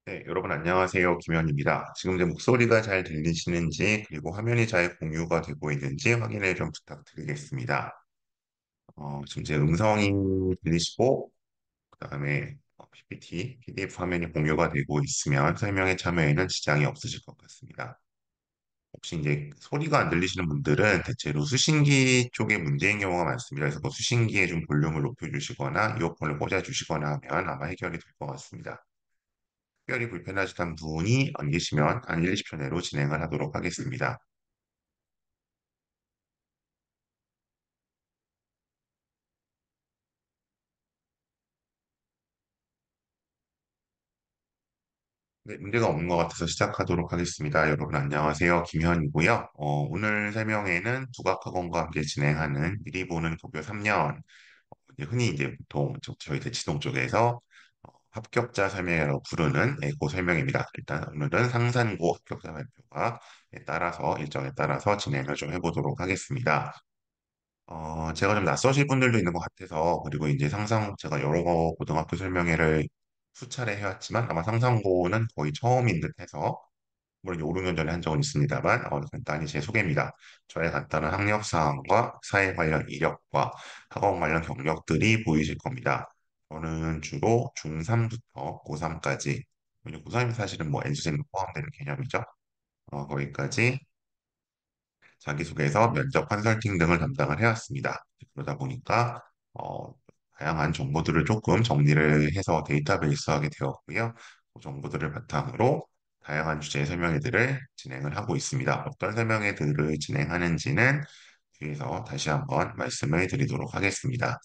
네, 여러분 안녕하세요. 김현입니다. 지금 제 목소리가 잘 들리시는지 그리고 화면이 잘 공유가 되고 있는지 확인을 좀 부탁드리겠습니다. 지금 제 음성이 들리시고 그다음에 PPT, PDF 화면이 공유가 되고 있으면 설명에 참여에는 지장이 없으실 것 같습니다. 혹시 이제 소리가 안 들리시는 분들은 대체로 수신기 쪽에 문제인 경우가 많습니다. 그래서 그 수신기에 좀 볼륨을 높여주시거나 이어폰을 꽂아주시거나 하면 아마 해결이 될 것 같습니다. 특별히 불편하시던 분이 안 계시면 한 1, 20초 내로 진행을 하도록 하겠습니다. 네, 문제가 없는 것 같아서 시작하도록 하겠습니다. 여러분 안녕하세요. 김현이고요. 오늘 설명회는 국악학원과 함께 진행하는 미리 보는 고교 3년, 흔히 이제 보통 저희 대치동 쪽에서 합격자 설명회라고 부르는 그 설명입니다. 일단 오늘은 상산고 합격자 발표가 따라서 일정에 따라서 진행을 좀 해보도록 하겠습니다. 제가 좀 낯서실 분들도 있는 것 같아서, 그리고 이제 제가 여러 고등학교 설명회를 수차례 해왔지만, 아마 상상고는 거의 처음인 듯 해서, 물론 5, 6년 전에 한 적은 있습니다만, 간단히 제 소개입니다. 저의 간단한 학력사항과 사회 관련 이력과 학원 관련 경력들이 보이실 겁니다. 저는 주로 중3부터 고3까지, 고3이 사실은 뭐 N수생 포함되는 개념이죠. 거기까지 자기소개서, 면접, 컨설팅 등을 담당을 해왔습니다. 그러다 보니까 어, 다양한 정보들을 조금 정리를 해서 데이터베이스하게 되었고요. 그 정보들을 바탕으로 다양한 주제의 설명회들을 진행을 하고 있습니다. 어떤 설명회들을 진행하는지는 뒤에서 다시 한번 말씀을 드리도록 하겠습니다.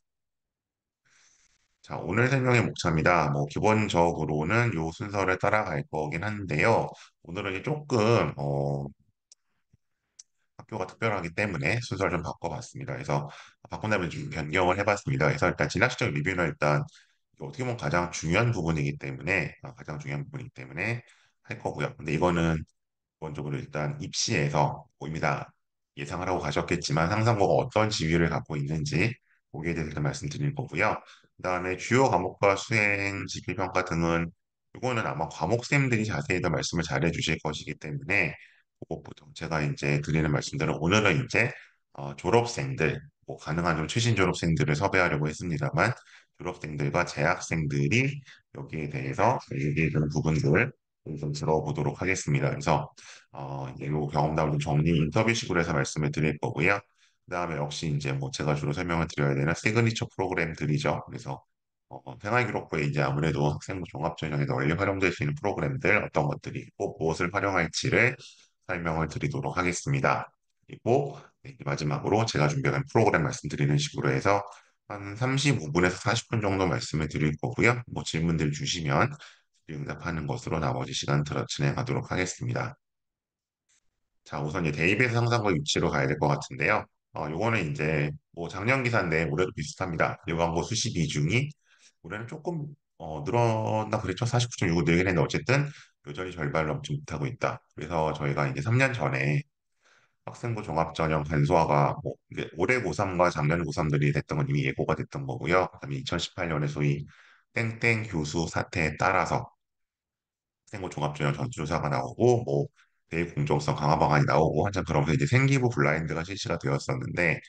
자, 오늘 설명의 목차입니다. 뭐 기본적으로는 요 순서를 따라갈 거긴 한데요. 오늘은 이제 조금 학교가 특별하기 때문에 순서를 좀 바꿔봤습니다. 그래서 바꾼다면 좀 변경을 해봤습니다. 그래서 일단 진학 시적 리뷰는 일단 이거 어떻게 보면 가장 중요한 부분이기 때문에 가장 중요한 부분이기 때문에 할 거고요. 근데 이거는 기본적으로 일단 입시에서 뭐 이미 다 예상을 하고 가셨겠지만 상상고가 어떤 지위를 갖고 있는지 거기에 대해서 일단 말씀드릴 거고요. 그다음에 주요 과목과 수행 지필평가 등은 이거는 아마 과목쌤들이 자세히 더 말씀을 잘해 주실 것이기 때문에 그것보다 제가 이제 드리는 말씀들은 오늘은 이제 졸업생들 뭐 가능한 좀 최신 졸업생들을 섭외하려고 했습니다만 졸업생들과 재학생들이 여기에 대해서 얘기해 주는 부분들을 좀 들어보도록 하겠습니다. 그래서 이제 요 경험담을 좀 정리 인터뷰식으로 해서 말씀을 드릴 거고요. 그다음에 역시 이제 뭐 제가 주로 설명을 드려야 되는 시그니처 프로그램들이죠. 그래서 생활기록부에 이제 아무래도 학생부 종합전형에 널리 활용될 수 있는 프로그램들 어떤 것들이 있고 무엇을 활용할지를 설명을 드리도록 하겠습니다. 그리고 네, 마지막으로 제가 준비한 프로그램 말씀드리는 식으로 해서 한 35분에서 40분 정도 말씀을 드릴 거고요. 뭐 질문들 주시면 응답하는 것으로 나머지 시간 들어 진행하도록 하겠습니다. 자, 우선 이제 데이비스 상상고 위치로 가야 될 것 같은데요. 요거는 이제 뭐 작년 기사인데 올해도 비슷합니다. 요광고 수시 비중이 올해는 조금 늘었나 그랬죠. 49.65 늘긴 했는데 어쨌든 여전히 절반을 넘지 못하고 있다. 그래서 저희가 이제 3년 전에 학생부 종합전형 간소화가 뭐 이게 올해 고3과 작년 고3들이 됐던 건 이미 예고가 됐던 거고요. 그다음에 2018년에 소위 땡땡 교수 사태에 따라서 생고 종합전형 전수조사가 나오고 뭐 대입 공정성 강화 방안이 나오고 한참 그러면서 이제 생기부 블라인드가 실시가 되었었는데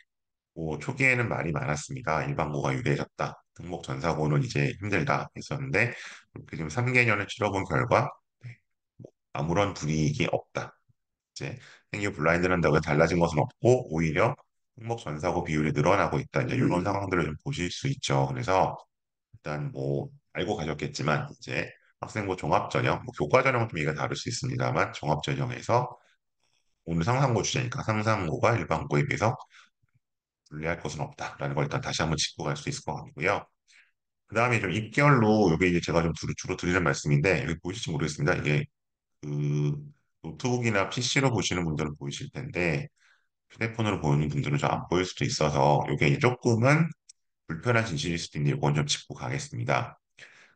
뭐 초기에는 말이 많았습니다. 일반고가 유리해졌다. 등록 전사고는 이제 힘들다 했었는데 그렇게 지금 3개년을 치러본 결과 네, 뭐 아무런 불이익이 없다. 이제 생기부 블라인드를 한다고 해서 달라진 것은 없고 오히려 등록 전사고 비율이 늘어나고 있다. 이제 이런 상황들을 좀 보실 수 있죠. 그래서 일단 뭐 알고 가셨겠지만 이제 학생부 종합전형, 뭐 교과전형은 좀 얘기가 다를 수 있습니다만 종합전형에서 오늘 상상고 주제니까 상상고가 일반고에 비해서 불리할 것은 없다라는 걸 일단 다시 한번 짚고 갈 수 있을 것 같고요. 그 다음에 좀 입결로 이게 이제 제가 좀 주로 드리는 말씀인데 여기 보실지 모르겠습니다. 이게 그 노트북이나 PC로 보시는 분들은 보이실 텐데 휴대폰으로 보는 분들은 좀 안 보일 수도 있어서 이게 이제 조금은 불편한 진실일 수도 있는데 이건 좀 짚고 가겠습니다.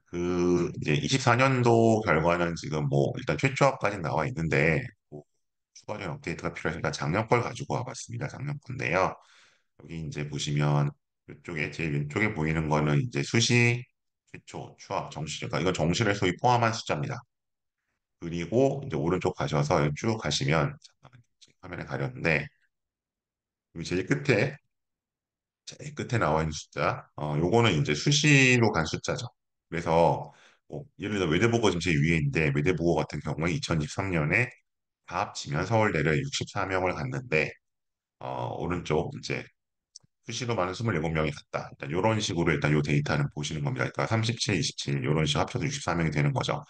그 이제 24년도 결과는 지금 뭐 일단 최초합까지 나와 있는데 뭐 추가적인 업데이트가 필요해서 작년 걸 가지고 와봤습니다. 작년 건데요. 여기 이제 보시면 이쪽에 제일 왼쪽에 보이는 거는 이제 수시 최초 추합 정시니까 이건 정시를 소위 포함한 숫자입니다. 그리고 이제 오른쪽 가셔서 쭉 가시면 잠깐만요. 지금 화면에 가렸는데 여기 제일 끝에 나와 있는 숫자, 요거는 이제 수시로 간 숫자죠. 그래서 뭐 예를 들어 외대보고 지금 제일 위에 있는데 외대보고 같은 경우에 2023년에 다 합치면 서울대를 64명을 갔는데 오른쪽 이제 수시로만 27명이 갔다. 일단 이런 식으로 일단 요 데이터는 보시는 겁니다. 그러니까 37, 27 이런 식으로 합쳐서 64명이 되는 거죠.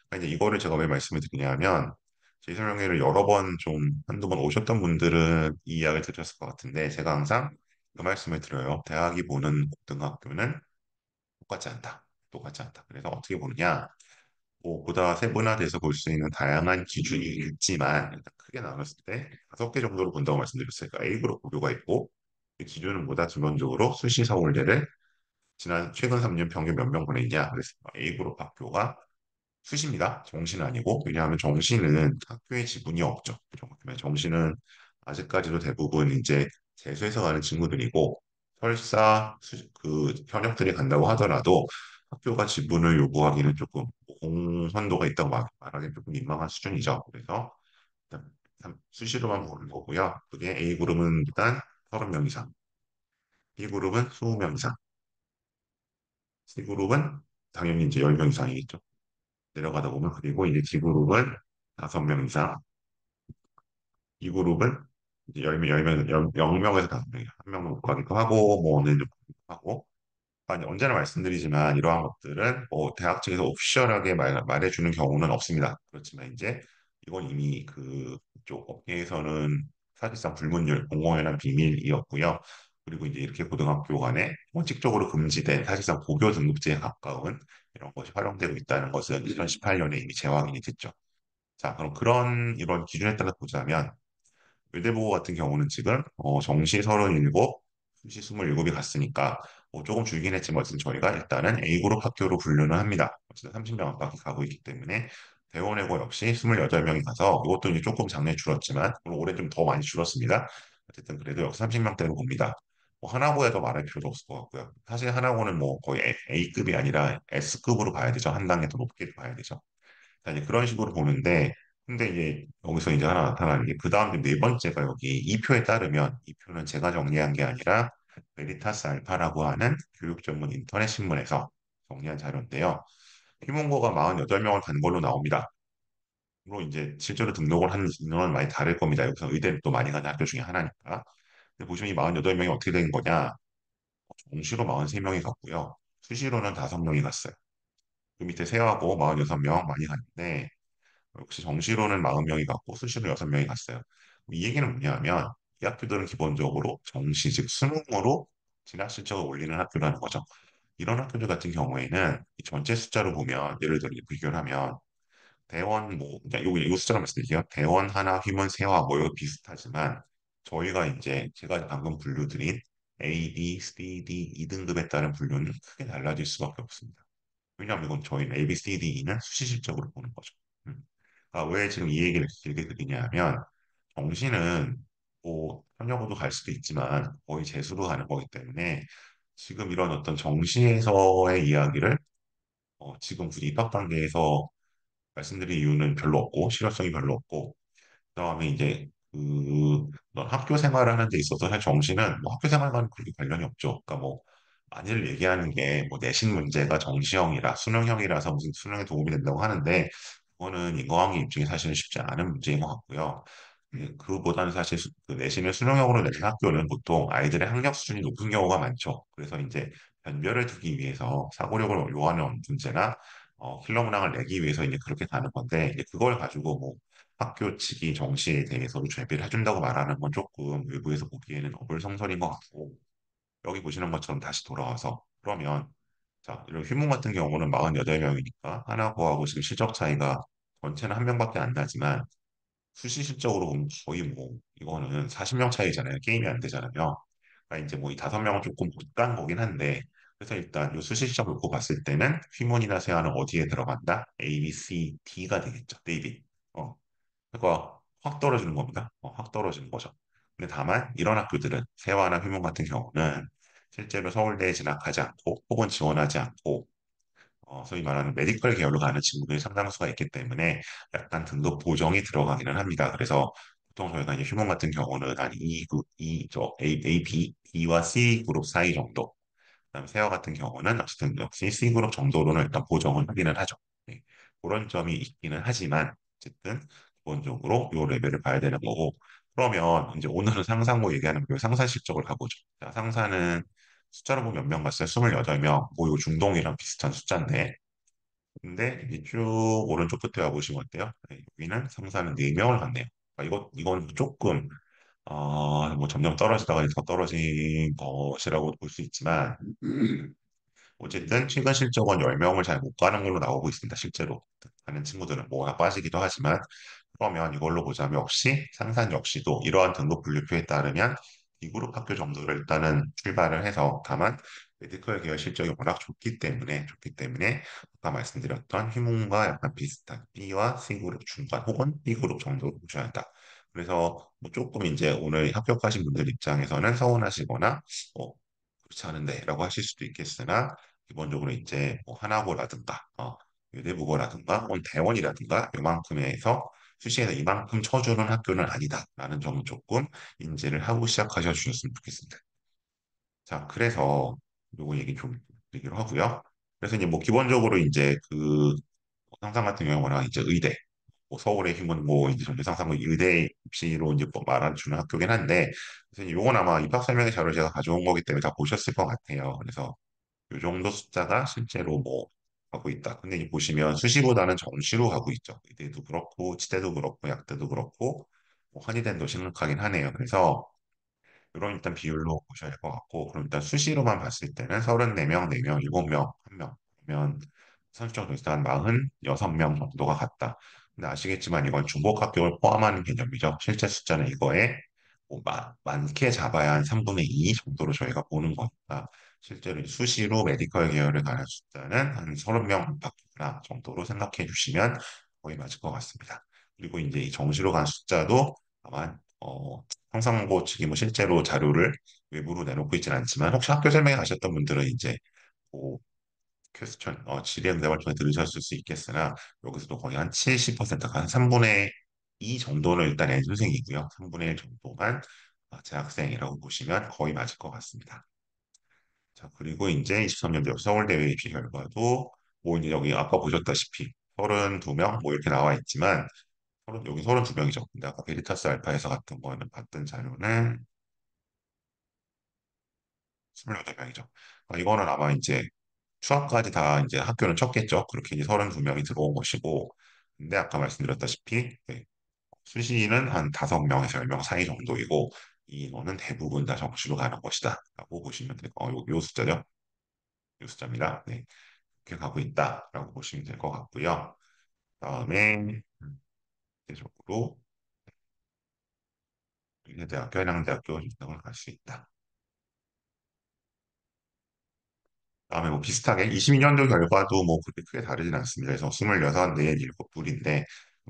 그러니까 이제 이거를 제가 왜 말씀을 드리냐면 제 설명회를 여러 번 좀 한두 번 오셨던 분들은 이 이야기를 들으셨을 것 같은데 제가 항상 그 말씀을 드려요. 대학이 보는 고등학교는 똑같지 않다. 똑같지 않다. 그래서 어떻게 보느냐? 뭐 보다 세분화돼서 볼 수 있는 다양한 기준이 있지만 일단 크게 나눴을 때 5개 정도로 본다고 말씀드렸어요. 그러니까 A그룹 고교가 있고 그 기준은 뭐다? 기본적으로 수시 서울대를 지난 최근 3년 평균 몇 명 보냈냐? 그래서 A그룹 학교가 수시입니다. 정시는 아니고 왜냐하면 정시는 학교에 지분이 없죠. 그죠? 그러면 정시는 아직까지도 대부분 이제 재수해서 가는 친구들이고 설사 그 현역들이 간다고 하더라도 학교가 지분을 요구하기는 조금 공헌도가 있다고 말하기 조금 민망한 수준이죠. 그래서 일단 수시로만 보는 거고요. 그게 A그룹은 일단 30명 이상, B그룹은 20명 이상, C그룹은 당연히 이제 10명 이상이겠죠. 내려가다 보면 그리고 이제 D그룹은 5명 이상, B그룹은 이제 0명에서 5명이요. 한 명은 못 가기도 하고, 뭐, 어느 정도 하고, 아니, 언제나 말씀드리지만 이러한 것들은 뭐 대학 측에서 오피셜하게 말해주는 경우는 없습니다. 그렇지만 이제 이건 이미 그쪽 업계에서는 사실상 불문율, 공공연한 비밀이었고요. 그리고 이제 이렇게 고등학교 간에 원칙적으로 금지된 사실상 고교 등급제에 가까운 이런 것이 활용되고 있다는 것은 2018년에 이미 재확인이 됐죠. 자, 그럼 그런 이런 기준에 따라 보자면 외대보고 같은 경우는 지금 정시 37, 수시 27이 갔으니까 조금 줄긴 했지만 어쨌든 저희가 일단은 A그룹 학교로 분류는 합니다. 어쨌든 30명 안팎이 가고 있기 때문에 대원외고 역시 28명이 가서 이것도 이제 조금 작년에 줄었지만 물론 올해 좀 더 많이 줄었습니다. 어쨌든 그래도 역시 30명대로 봅니다. 뭐 하나고에도 말할 필요도 없을 것 같고요. 사실 하나고는 뭐 거의 A급이 아니라 S급으로 봐야 되죠. 한 단계 더 높게 봐야 되죠. 자, 이제 그런 식으로 보는데, 근데 이제 여기서 이제 하나 나타나는 게, 그 다음 네 번째가 여기 이 표에 따르면, 이 표는 제가 정리한 게 아니라, 베리타스 알파라고 하는 교육 전문 인터넷 신문에서 정리한 자료인데요. 휴문고가 48명을 간 걸로 나옵니다. 물론 이제 실제로 등록을 한 인원은 많이 다를 겁니다. 여기서 의대를 또 많이 가는 학교 중에 하나니까. 근데 보시면 이 48명이 어떻게 된 거냐? 정시로 43명이 갔고요. 수시로는 5명이 갔어요. 그 밑에 세하고 46명 많이 갔는데, 역시 정시로는 40명이 갔고 수시로 6명이 갔어요. 이 얘기는 뭐냐면 이 학교들은 기본적으로 정시 즉 수능으로 진학 실적을 올리는 학교라는 거죠. 이런 학교들 같은 경우에는 이 전체 숫자로 보면 예를 들어 비교를 하면 대원 뭐 그냥 요 숫자로 말씀드릴게요. 대원 하나 휴먼 세화 뭐 이거 비슷하지만 저희가 이제 제가 방금 분류드린 A, B, C, D, 2등급에 따른 분류는 크게 달라질 수밖에 없습니다. 왜냐하면 이건 저희는 A, B, C, D, E는 수시 실적으로 보는 거죠. 음. 왜 지금 이 얘기를 길게 드리냐면 정시는 뭐 현역으로 갈 수도 있지만 거의 재수로 가는 거기 때문에 지금 이런 어떤 정시에서의 이야기를 지금 굳이 입학 단계에서 말씀드릴 이유는 별로 없고 실효성이 별로 없고 그다음에 이제 어떤 학교 생활을 하는 데 있어서 사실 정시는 뭐 학교 생활과는 그렇게 관련이 없죠. 그러니까 뭐 만일 얘기하는 게 뭐 내신 문제가 정시형이라 수능형이라서 무슨 수능에 도움이 된다고 하는데 그거는 인과관계 입증이 사실은 쉽지 않은 문제인 것 같고요. 그보다는 사실 그 내신을 수능형으로 내는 학교는 보통 아이들의 학력 수준이 높은 경우가 많죠. 그래서 이제 변별을 두기 위해서 사고력을 요하는 문제나 킬러 문항을 내기 위해서 이제 그렇게 가는 건데 이제 그걸 가지고 뭐 학교 측이 정시에 대해서도 제비를 해준다고 말하는 건 조금 외부에서 보기에는 어불성설인 것 같고 여기 보시는 것처럼 다시 돌아와서 그러면 자 이런 휘문 같은 경우는 48명이니까 하나고하고 지금 실적 차이가 전체는 한 명밖에 안 나지만 수시 실적으로 보면 거의 뭐 이거는 40명 차이잖아요. 게임이 안 되잖아요. 그러니까 이제 뭐 이 5명은 조금 못 간 거긴 한데 그래서 일단 이 수시 실적 놓고 봤을 때는 휘문이나 세아는 어디에 들어간다? A, B, C, D가 되겠죠. 데이빗. 그러니까 확 떨어지는 겁니다. 확 떨어지는 거죠. 근데 다만 이런 학교들은 세화나 휴문 같은 경우는 실제로 서울대에 진학하지 않고 혹은 지원하지 않고 소위 말하는 메디컬 계열로 가는 친구들이 상당수가 있기 때문에 약간 등급 보정이 들어가기는 합니다. 그래서 보통 저희가 이제 휴먼 같은 경우는 한 B, B와 C 그룹 사이 정도. 그다음에 세어 같은 경우는 어쨌든 역시 C그룹 정도로는 일단 보정을 하기는 하죠. 네. 그런 점이 있기는 하지만 어쨌든 기본적으로 요 레벨을 봐야 되는 거고 그러면 이제 오늘은 상사고 얘기하는 거 상사 실적을 가보죠. 자, 상사는 숫자로 보면 몇 명 봤어요? 28명. 뭐요 중동이랑 비슷한 숫자인데 근데 이쭉 오른쪽 끝에 와보시면 어때요? 네, 여기는 상사는 4명을 갔네요. 이건 조금 뭐 점점 떨어지다가 더 떨어진 것이라고 볼 수 있지만 어쨌든 최근 실적은 10명을 잘 못 가는 걸로 나오고 있습니다. 실제로 가는 친구들은 뭐 하나 빠지기도 하지만 그러면 이걸로 보자면 역시 상산 역시도 이러한 등급 분류표에 따르면 B그룹 학교 정도를 일단은 출발을 해서 다만 메디컬 계열 실적이 워낙 좋기 때문에 아까 말씀드렸던 휘문과 약간 비슷한 B와 C그룹 중간 혹은 B그룹 정도로 보셔야 한다. 그래서 뭐 조금 이제 오늘 합격하신 분들 입장에서는 서운하시거나 그렇지 않은데라고 하실 수도 있겠으나 기본적으로 이제 뭐 하나고라든가 외대국어라든가 혹은 대원이라든가 요만큼에서 수시에서 이만큼 쳐주는 학교는 아니다라는 점은 조금 인지를 하고 시작하셔 주셨으면 좋겠습니다. 자, 그래서 요거 얘기 좀 드리기로 하고요. 그래서 이제 뭐 기본적으로 이제 그 상상 같은 경우는 이제 의대, 뭐 서울의 힘은 뭐 이제 정부상상고 의대 입시로 이제 뭐 말아주는 학교긴 한데, 그래서 요건 아마 입학 설명회 자료 제가 가져온 거기 때문에 다 보셨을 것 같아요. 그래서 요 정도 숫자가 실제로 뭐 하고 있다. 근데 이 보시면 수시보다는 정시로 가고 있죠. 의대도 그렇고, 치대도 그렇고, 약대도 그렇고, 뭐 한의대도 심각하긴 하네요. 그래서 이런 일단 비율로 보셔야 될 것 같고, 그럼 일단 수시로만 봤을 때는 34명, 4명, 7명, 1명, 그러면 선수적 도수가 한 46명 정도가 같다. 근데 아시겠지만 이건 중복 합격을 포함하는 개념이죠. 실제 숫자는 이거에 뭐 많게 잡아야 한 3분의 2 정도로 저희가 보는 거니까 실제로 수시로 메디컬 계열을 가는 숫자는 한 30명 안팎이구나 정도로 생각해 주시면 거의 맞을 것 같습니다. 그리고 이제 이 정시로 간 숫자도 아마 상상고 측이 뭐 실제로 자료를 외부로 내놓고 있지는 않지만 혹시 학교 설명회 가셨던 분들은 이제 뭐 퀘스천 질의응답을 통해 들으셨을 수 있겠으나 여기서도 거의 한 70%가 한 3분의 2 정도는 일단 N수생이고요. 3분의 1 정도만 재학생이라고 보시면 거의 맞을 것 같습니다. 자, 그리고 이제 23년도 서울대회 입시 결과도 뭐 이제 여기 아까 보셨다시피 32명 뭐 이렇게 나와 있지만 여기 32명이죠. 근데 아까 베리타스 알파에서 같은 거는 봤던 자료는 28명이죠. 이거는 아마 이제 수학까지 다 이제 학교는 쳤겠죠. 그렇게 이제 32명이 들어온 것이고. 근데 아까 말씀드렸다시피 네, 수시는 한 5명에서 10명 사이 정도이고 이 인원은 대부분 다 정시로 가는 것이다. 라고 보시면 될 거. 요 숫자죠. 요 숫자입니다. 네. 이렇게 가고 있다라고 보시면 될 것 같고요. 다음에 계속으로 대학교, 한양대학교 등을 갈 수 있다. 다음에 뭐 비슷하게 22년도 결과도 뭐 그렇게 크게 다르진 않습니다. 그래서 26, 4, 7 둘인데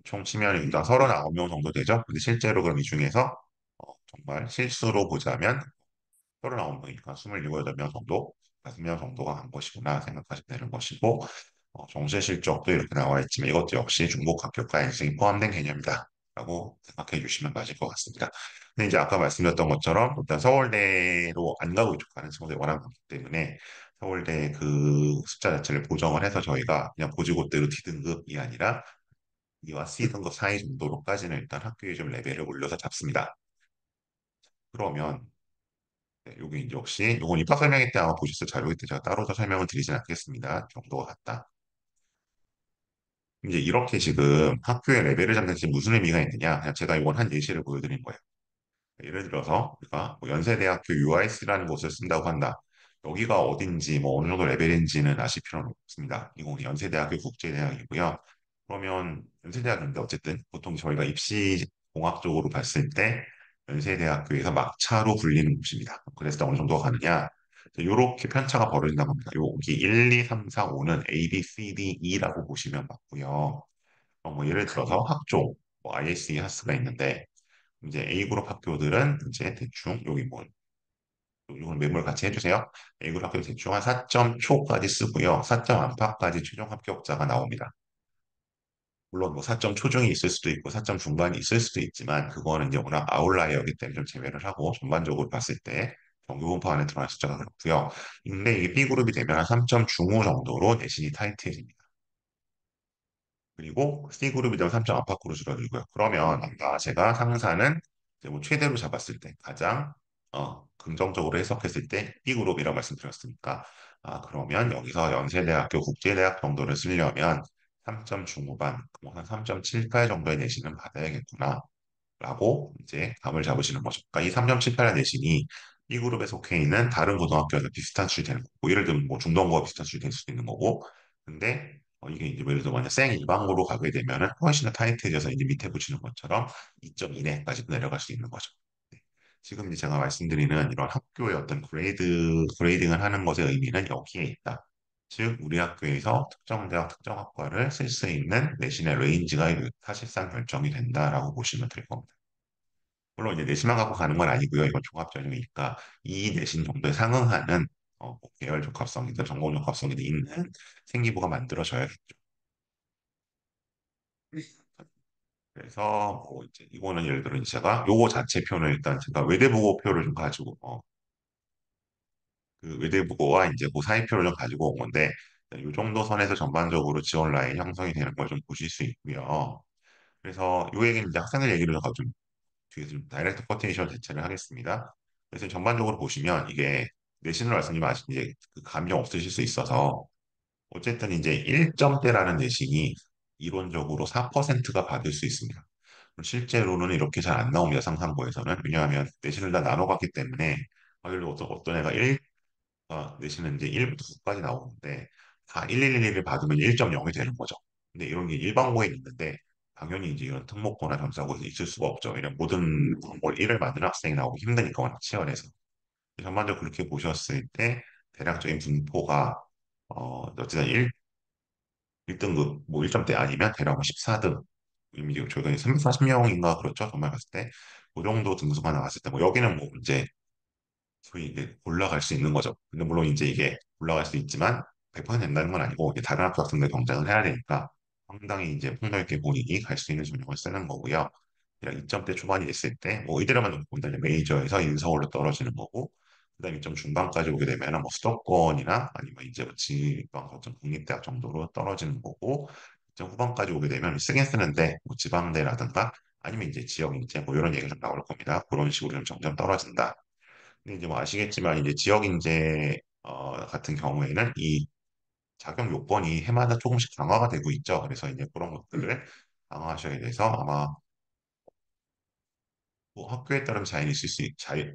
총 치면 일단 39명 정도 되죠. 근데 실제로 그럼 이 중에서 정말 실수로 보자면 39명이니까 27, 8명 정도, 5명 정도가 간 것이구나 생각하시면 되는 것이고 정시 실적도 이렇게 나와 있지만 이것도 역시 중복 합격과 인생이 포함된 개념이다. 라고 생각해 주시면 맞을 것 같습니다. 근데 이제 아까 말씀드렸던 것처럼 일단 서울대로 안 가고 이쪽 가는 친구들이 워낙 많기 때문에 서울대 그 숫자 자체를 보정을 해서 저희가 그냥 고지고대로 D등급이 아니라 B와 C등급 사이 정도로까지는 일단 학교의 좀 레벨을 올려서 잡습니다. 그러면 네, 여기 이제 역시 이건 입학 설명회 때 아마 보셨을 자료일 때 제가 따로 더 설명을 드리진 않겠습니다. 정도가 같다. 이제 이렇게 지금 학교의 레벨을 잡는 게 무슨 의미가 있느냐? 그냥 제가 이번 한 예시를 보여드린 거예요. 예를 들어서 우리가 뭐 연세대학교 UIS라는 곳을 쓴다고 한다. 여기가 어딘지 뭐 어느 정도 레벨인지는 아실 필요는 없습니다. 이건 연세대학교 국제대학이고요. 그러면 연세대학인데 어쨌든 보통 저희가 입시 공학적으로 봤을 때 연세대학교에서 막차로 불리는 곳입니다. 그래서 어느 정도 가느냐? 이렇게 편차가 벌어진다고 합니다. 여기 1, 2, 3, 4, 5는 A, B, C, D, E라고 보시면 맞고요. 뭐 예를 들어서 학종, 뭐 ISE 하스가 있는데 이제 A그룹 학교들은 이제 대충 여기 뭐 이걸 매물 같이 해주세요. A그룹 합격 대충 한 4점 초까지 쓰고요. 4점 안팎까지 최종 합격자가 나옵니다. 물론 뭐 4점 초중이 있을 수도 있고 4점 중반이 있을 수도 있지만 그거는 이제 워낙 아웃라이어이기 때문에 좀 제외를 하고 전반적으로 봤을 때 정규 분포 안에 들어갈 숫자가 그렇고요. 근데 이게 B그룹이 되면 한 3점 중후 정도로 내신이 타이트해집니다. 그리고 C그룹이 되면 3점 안팎으로 줄어들고요. 그러면 아까 제가 상사는 이제 뭐 최대로 잡았을 때 가장 긍정적으로 해석했을 때 B그룹이라고 말씀드렸으니까 그러면 여기서 연세대학교 국제대학 정도를 쓰려면 3점 중후반, 뭐한 3.78 정도의 내신은 받아야겠구나. 라고 이제 감을 잡으시는 거죠. 그러니까 이 3.78의 내신이 B그룹에 속해 있는 다른 고등학교에서 비슷한 수준이 되는 거고, 예를 들면 뭐 중동고와 비슷한 수준이 될 수도 있는 거고, 근데 이게 이제 예를 들어 만약 생 일반고로 가게 되면은 훨씬 더 타이트해져서 이제 밑에 붙이는 것처럼 2.2내까지도 내려갈 수 있는 거죠. 네. 지금 이제 제가 말씀드리는 이런 학교의 어떤 그레이딩을 하는 것의 의미는 여기에 있다. 즉, 우리 학교에서 특정 대학, 특정 학과를 쓸 수 있는 내신의 레인지가 사실상 결정이 된다라고 보시면 될 겁니다. 물론 이제 내신만 갖고 가는 건 아니고요. 이건 종합 전형이니까 이 내신 정도에 상응하는 뭐 계열 적합성이든 전공 적합성이든 있는 생기부가 만들어져야겠죠. 그래서 뭐 이제 이거는 예를 들어 이제 제가 요거 자체 표는 일단 제가 외대부고표를 좀 가지고 그 외대부고와 이제 그 사이표를 좀 가지고 온 건데 이 정도 선에서 전반적으로 지원 라인 형성이 되는 걸 좀 보실 수 있고요. 그래서 요 얘기는 이제 학생들 얘기를 좀 뒤에서 좀 다이렉트 커테이션 대체를 하겠습니다. 그래서 전반적으로 보시면 이게 내신을 말씀드리면 아직 이제 그 감정 없으실 수 있어서 어쨌든 이제 1점대라는 내신이 이론적으로 4%가 받을 수 있습니다. 실제로는 이렇게 잘 안 나옵니다. 상상고에서는. 왜냐하면 내신을 다 나눠갔기 때문에 예를 들어 어떤 애가 내신은 이제 1부터 9까지 나오는데 다 1111을 받으면 1.0이 되는 거죠. 근데 이런 게 일반고에 있는데 당연히 이제 이런 특목고나 점사고에서 있을 수가 없죠. 이런 모든 걸 1을 만드는 학생이 나오기 힘드니까 워낙 치열해서. 전반적으로 그렇게 보셨을 때 대략적인 분포가 어쨌든 1등급 뭐 1점대 아니면 대략 뭐 14등 이미 저희가 340명인가 그렇죠. 정말 봤을 때 그 정도 등수가 나왔을 때 뭐 여기는 뭐 이제 소위 이게 올라갈 수 있는 거죠. 근데 물론 이제 이게 올라갈 수 있지만 100% 된다는 건 아니고 이제 다른 학교 학생들 경쟁을 해야 되니까 상당히 이제 폭넓게 본인이 갈 수 있는 전형을 쓰는 거고요. 그냥 2점대 초반이 됐을 때 뭐 이대로만 놓고 본다면 메이저에서 인서울로 떨어지는 거고 그다음 2점 중반까지 오게 되면은 뭐 수도권이나 아니면 이제 뭐 지방 거점 국립대학 정도로 떨어지는 거고 2점 후반까지 오게 되면 쓰긴 쓰는데 뭐 지방대라든가 아니면 이제 지역 인재 뭐 이런 얘기가 좀 나올 겁니다. 그런 식으로 좀 점점 떨어진다. 근데 이제 뭐 아시겠지만 이제 지역 인재 같은 경우에는 이 자격 요건이 해마다 조금씩 강화가 되고 있죠. 그래서 이제 그런 것들을 강화하셔야 돼서 아마 뭐 학교에 따른 차이는 있을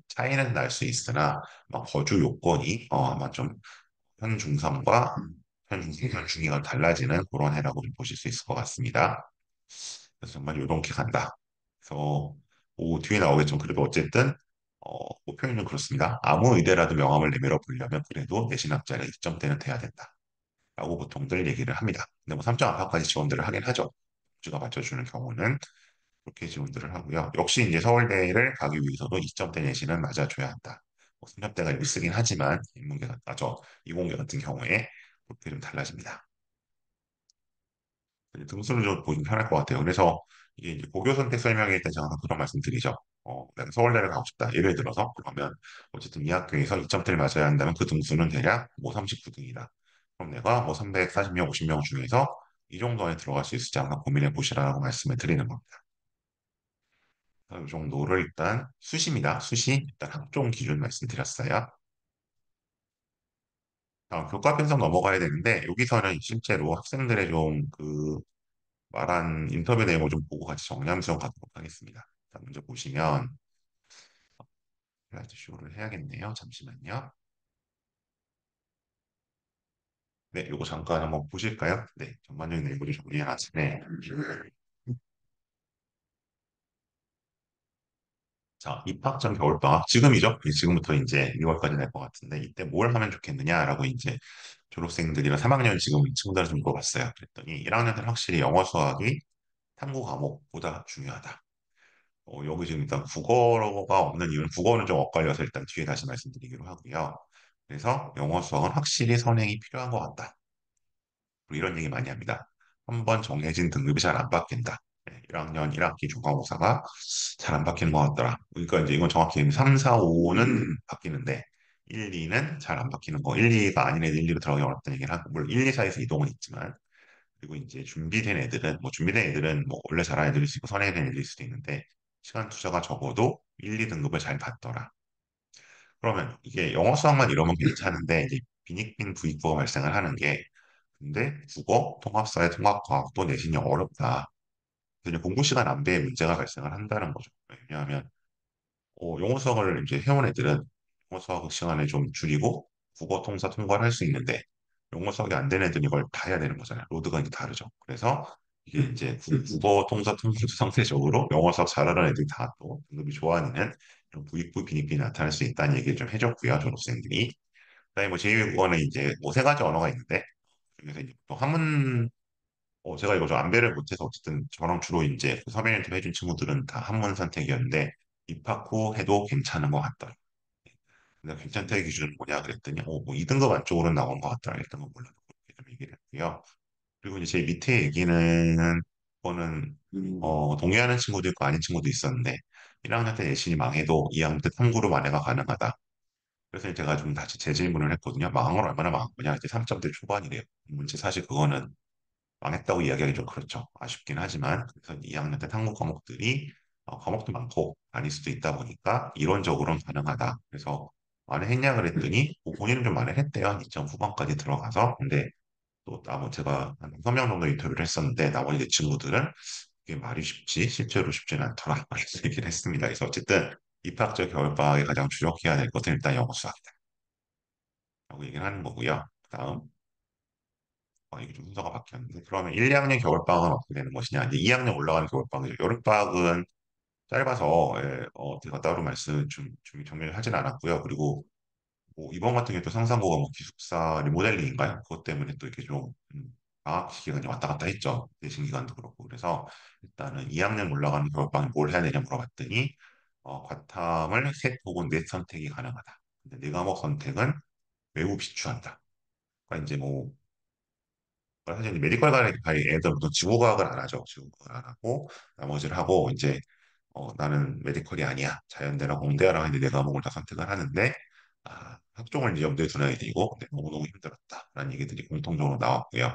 차이는 날 수 있으나 아마 거주 요건이 아마 좀 현중삼과 현중삼, 현중이가 달라지는 그런 해라고 좀 보실 수 있을 것 같습니다. 그래서 정말 이렇게 간다. 그래서 뭐 뒤에 나오겠지만 그래도 어쨌든 목표는 그렇습니다. 아무 의대라도 명함을 내밀어 보려면 그래도 내신 학자는 2점대는 돼야 된다. 라고 보통들 얘기를 합니다. 근데 뭐 3점 안팎까지 지원들을 하긴 하죠. 국주가 맞춰주는 경우는 그렇게 지원들을 하고요. 역시 이제 서울대를 가기 위해서도 2점대 내신은 맞아줘야 한다. 뭐 3점대가 여기 쓰긴 하지만 이공계 같은 경우에 그렇게 좀 달라집니다. 등수를 좀 보시면 편할 것 같아요. 그래서 이게 이제 고교 선택 설명일 때 제가 항상 그런 말씀 드리죠. 내가 서울대를 가고 싶다. 예를 들어서 그러면 어쨌든 이 학교에서 2점대를 맞아야 한다면 그 등수는 대략 뭐 39등이다. 그럼 내가 뭐 340명, 50명 중에서 이 정도 안에 들어갈 수 있을지 한번 고민해 보시라고 말씀을 드리는 겁니다. 이 정도를 일단 수시입니다. 수시 일단 학종 기준 말씀드렸어요. 교과 편성 넘어가야 되는데 여기서는 실제로 학생들의 좀 그 말한 인터뷰 내용을 좀 보고 같이 정리하면서 가도록 하겠습니다. 자, 먼저 보시면 슬라이드 쇼를 해야겠네요. 잠시만요. 네, 요거 잠깐 한번 보실까요? 네, 전반적인 내용을 정리해놨으네. 자, 입학 전 겨울방학 지금이죠? 지금부터 이제 6월까지 될 것 같은데 이때 뭘 하면 좋겠느냐라고 이제 졸업생들이랑 3학년 지금 친구들한테 좀 물어봤어요. 그랬더니 1학년들은 확실히 영어 수학이 탐구 과목보다 중요하다. 여기 지금 일단 국어가 없는 이유는 국어는 좀 엇갈려서 일단 뒤에 다시 말씀드리기로 하고요. 그래서 영어 수학은 확실히 선행이 필요한 것 같다. 이런 얘기 많이 합니다. 한 번 정해진 등급이 잘 안 바뀐다. 1학년 1학기 중간고사가 잘 안 바뀌는 것 같더라. 그러니까 이제 이건 정확히 3, 4, 5는 바뀌는데 1, 2는 잘 안 바뀌는 거. 1, 2가 아닌 애들 1, 2로 들어가기 어렵다는 얘기를 하고 물론 1, 2 사이에서 이동은 있지만 그리고 이제 준비된 애들은 뭐 준비된 애들은 뭐 원래 잘하는 애들일 수 있고 선행된 애들일 수도 있는데 시간 투자가 적어도 1, 2등급을 잘 받더라. 그러면 이게 영어 수학만 이러면 괜찮은데 이제 빈익빈 부익부가 발생을 하는 게 근데 국어, 통합사회, 통합과학도 내신이 어렵다. 그래서 공부 시간 안배에 문제가 발생을 한다는 거죠. 왜냐하면 영어 수학을 이제 해온 애들은 영어 수학 시간을 좀 줄이고 국어, 통사, 통과를 할 수 있는데 영어 수학이 안 되는 애들은 이걸 다 해야 되는 거잖아요. 로드가 이제 다르죠. 그래서 이게 이제 국어, 통사, 통계도 상대적으로 영어 수학 잘하는 애들이 다 또 등급이 좋아하는 이런 부익부, 빈익빈이 나타날 수 있다는 얘기를 좀 해줬고요. 졸업생들이. 그다음에 뭐 제2외국어는 이제 뭐 세 가지 언어가 있는데 그래서 이제 또 한문 제가 이거 좀 안배를 못해서 어쨌든 저랑 주로 이제 그 서면인터뷰 해준 친구들은 다 한문 선택이었는데 입학 후 해도 괜찮은 것 같다. 근데 괜찮다의 기준은 뭐냐 그랬더니 뭐 2등급 안쪽으로는 나온 것 같더라. 1등급 몰라도 그렇게 좀 얘기를 했고요. 그리고 이제 제 밑에 얘기는 그거는 동의하는 친구도 있고 아닌 친구도 있었는데 1학년 때 내신이 망해도 2학년 때 탐구로 만회가 가능하다. 그래서 제가 좀 다시 재질문을 했거든요. 망한 건 얼마나 망한 거냐? 이제 3점대 초반이래요. 문제 사실 그거는 망했다고 이야기하기 좀 그렇죠. 아쉽긴 하지만 그래서 2학년 때 탐구 과목들이 과목도 많고 아닐 수도 있다 보니까 이론적으로는 가능하다. 그래서 만회했냐 그랬더니 뭐 본인은 좀 만회했대요. 한 2점 후반까지 들어가서. 근데 또 제가 한 3명 정도 인터뷰를 했었는데 나머지 내 친구들은 이게 말이 쉽지 실제로 쉽지는 않더라. 이렇게 얘기를 했습니다. 그래서 어쨌든 입학적 겨울방학에 가장 주력해야 될 것은 일단 영어 수학이다. 라고 얘기를 하는 거고요. 다음 이게 좀 순서가 바뀌었는데 그러면 1, 2학년 겨울방학은 어떻게 되는 것이냐? 이제 2학년 올라가는 겨울방학이죠. 여름방학은 짧아서 제가 따로 말씀 좀 정리를 하진 않았고요. 그리고 뭐 이번 같은 경우도 상상고가 뭐 기숙사 리모델링인가요? 그것 때문에 또 이렇게 좀 방학 기간이 왔다 갔다 했죠. 내신 기간도 그렇고. 그래서 일단은 2학년 올라가는 겨울방학에 뭘 해야 되냐 물어봤더니 과탐을 셋 혹은 넷 선택이 가능하다. 근데 네 과목 선택은 매우 비추한다. 그러니까 이제 뭐 사실 이제 메디컬 갈 애들은 지구과학을 안 하죠. 지구과학을 안 하고 나머지를 하고 이제 나는 메디컬이 아니야. 자연대나 공대하라 했는데 내 과목을 다 선택을 하는데 학종을 이제 염두에 두는 애들이고 근데 너무너무 힘들었다. 라는 얘기들이 공통적으로 나왔고요.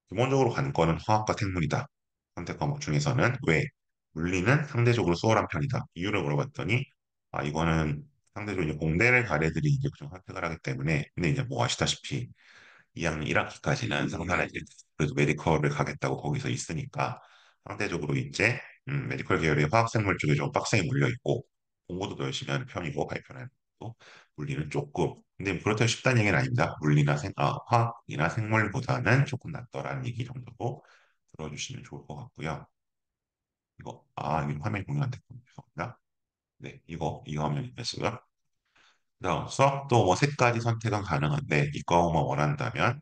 기본적으로 관건은 화학과 생물이다. 선택 과목 중에서는 왜? 물리는 상대적으로 수월한 편이다. 이유를 물어봤더니 이거는 상대적으로 이제 공대를 갈 애들이 이제 좀 선택을 하기 때문에 근데 이제 뭐 아시다시피 2학년 1학기까지는 상관이 이제 그래도 메디컬을 가겠다고 거기서 있으니까 상대적으로 이제 메디컬 계열의 화학생물 쪽에 좀 빡세게 물려 있고 공부도 더 열심히 하는 편이고 발표하는 거 물리는 조금 근데 그렇다고 쉽다는 얘기는 아닙니다. 화학이나 생물보다는 조금 낫더라는 얘기 정도로 들어주시면 좋을 것 같고요. 이거 화면이 공유 안 됐군요. 죄송합니다. 네, 이거 화면이 됐고요. 그다음 수학도 뭐 세 가지 선택은 가능한데 이과만 원한다면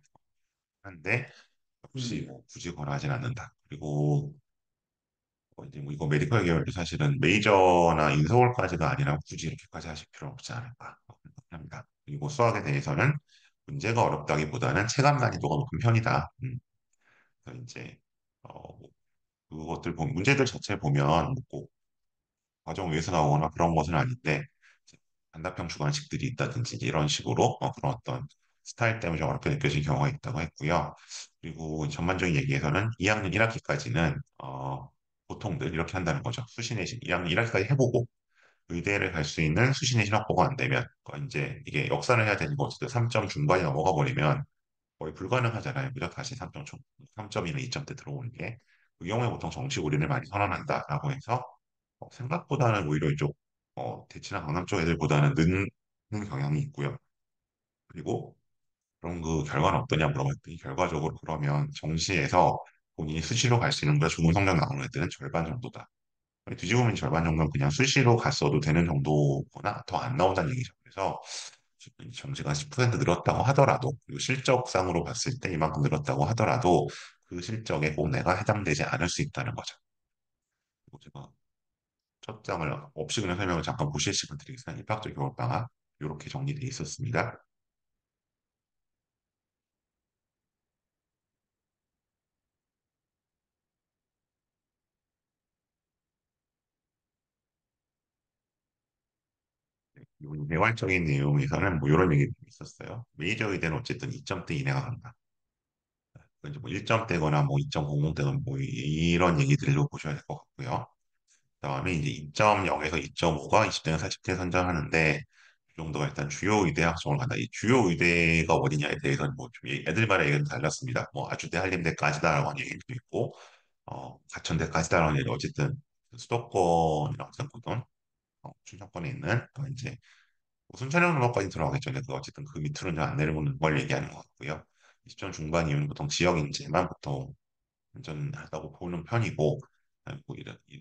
한데 혹시 뭐 굳이 권하진 않는다. 그리고 이제 뭐 이거 메디컬 계열도 사실은 메이저나 인서울까지가 아니라 굳이 이렇게까지 하실 필요 없지 않을까 합니다. 그리고 수학에 대해서는 문제가 어렵다기보다는 체감 난이도가 높은 편이다. 그래서 이제 뭐 그것들 보면 문제들 자체 보면 뭐꼭 과정 위에서 나오거나 그런 것은 아닌데 이제 단답형 주관식들이 있다든지 이런 식으로 그런 어떤 스타일 때문에 좀 어렵게 느껴질 경우가 있다고 했고요. 그리고 전반적인 얘기에서는 2학년 1학기까지는 보통들 이렇게 한다는 거죠. 수시내신 2학년 1학기까지 해보고 의대를 갈 수 있는 수시내신 확보가 안 되면 이제 이게 역산을 해야 되는 거 어쨌든 3점 중반이 넘어가 버리면 거의 불가능하잖아요. 그죠? 다시 3점이나 2점대 들어오는 게. 그 경우에 보통 정시 고린을 많이 선언한다라고 해서 생각보다는 오히려 이쪽 대치나 강남 쪽 애들보다는 느는 경향이 있고요. 그리고 그런 그 결과는 어떠냐 물어봤더니 결과적으로 그러면 정시에서 본인이 수시로 갈 수 있는 거보다 좋은 성적 나오는 애들은 절반 정도다. 뒤지고 보면 절반 정도는 그냥 수시로 갔어도 되는 정도거나 더 안 나온다는 얘기죠. 그래서 점수가 10% 늘었다고 하더라도 그리고 실적상으로 봤을 때 이만큼 늘었다고 하더라도 그 실적에 꼭 내가 해당되지 않을 수 있다는 거죠. 그리고 제가 첫 장을 없이 그냥 설명을 잠깐 보실 시간 드리겠습니다. 입학적 겨울방학 이렇게 정리되어 있었습니다. 이 개괄적인 내용에서는 뭐 이런 얘기 있었어요. 메이저 의대는 어쨌든 2점대 이내가 간다. 이제 뭐 1점대거나 뭐 2.00대거나 뭐 이런 얘기들로 보셔야 될 것 같고요. 그다음에 이제 2.0에서 2.5가 20대나 40대 선정하는데 이 정도가 일단 주요 의대 학종을 간다. 이 주요 의대가 어디냐에 대해서는 뭐좀 애들마다 얘기는 달랐습니다. 뭐 아주대 한림대까지다라고 하는 얘기도 있고 가천대까지다라는 얘기 어쨌든 수도권이라고 생각하거든. 충청권에 있는 이제 뭐 순천향 농업까지 들어가겠죠. 근데 그 어쨌든 그 밑으로는 안 내려오는 걸 얘기하는 것 같고요. 20점 중반 이후는 보통 지역 인재만 보통 운전하다고 보는 편이고 뭐